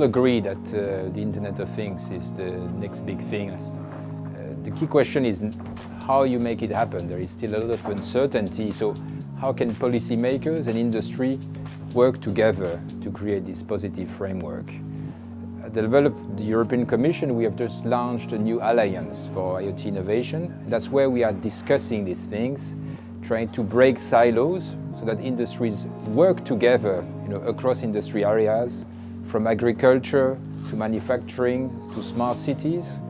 all agree that the Internet of Things is the next big thing. The key question is how you make it happen. There is still a lot of uncertainty, so how can policymakers and industry work together to create this positive framework? At the level of the European Commission, we have just launched a new alliance for IoT innovation. That's where we are discussing these things, trying to break silos so that industries work together across industry areas, from agriculture to manufacturing to smart cities.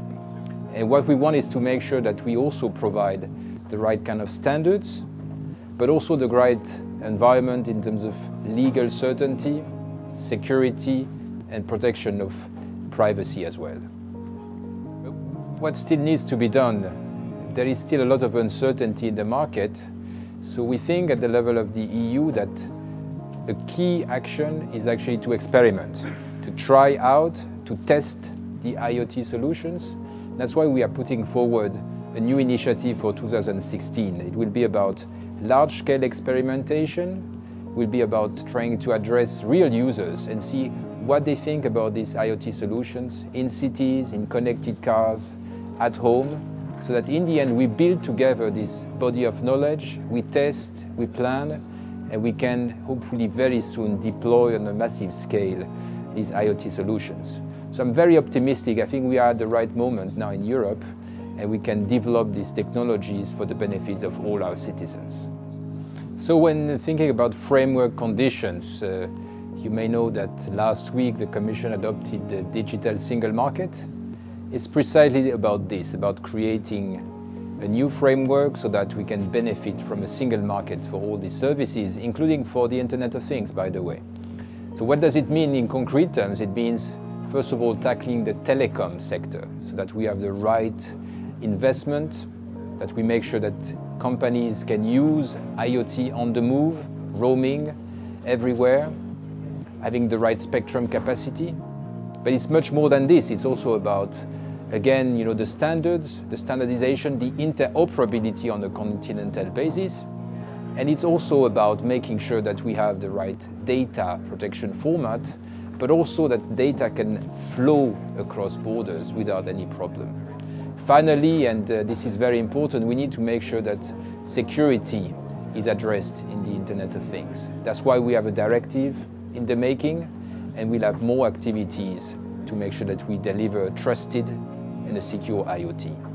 And what we want is to make sure that we also provide the right kind of standards, but also the right environment in terms of legal certainty, security, and protection of privacy as well. What still needs to be done? There is still a lot of uncertainty in the market, so we think at the level of the EU that a key action is actually to experiment, to try out, to test the IoT solutions. That's why we are putting forward a new initiative for 2016. It will be about large-scale experimentation, will be about trying to address real users and see what they think about these IoT solutions in cities, in connected cars, at home, so that in the end we build together this body of knowledge, we test, we plan, and we can hopefully very soon deploy on a massive scale these IoT solutions. So I'm very optimistic. I think we are at the right moment now in Europe, and we can develop these technologies for the benefit of all our citizens. So when thinking about framework conditions, you may know that last week the Commission adopted the Digital Single Market. It's precisely about this, about creating a new framework so that we can benefit from a single market for all these services, including for the Internet of Things, by the way. So what does it mean in concrete terms? It means, first of all, tackling the telecom sector so that we have the right investment, that we make sure that companies can use IoT on the move, roaming everywhere, having the right spectrum capacity. But it's much more than this. It's also about, again, the standards, the standardization, the interoperability on a continental basis. And it's also about making sure that we have the right data protection format, but also that data can flow across borders without any problem. Finally, and this is very important, we need to make sure that security is addressed in the Internet of Things. That's why we have a directive in the making, and we'll have more activities to make sure that we deliver trusted and a secure IoT.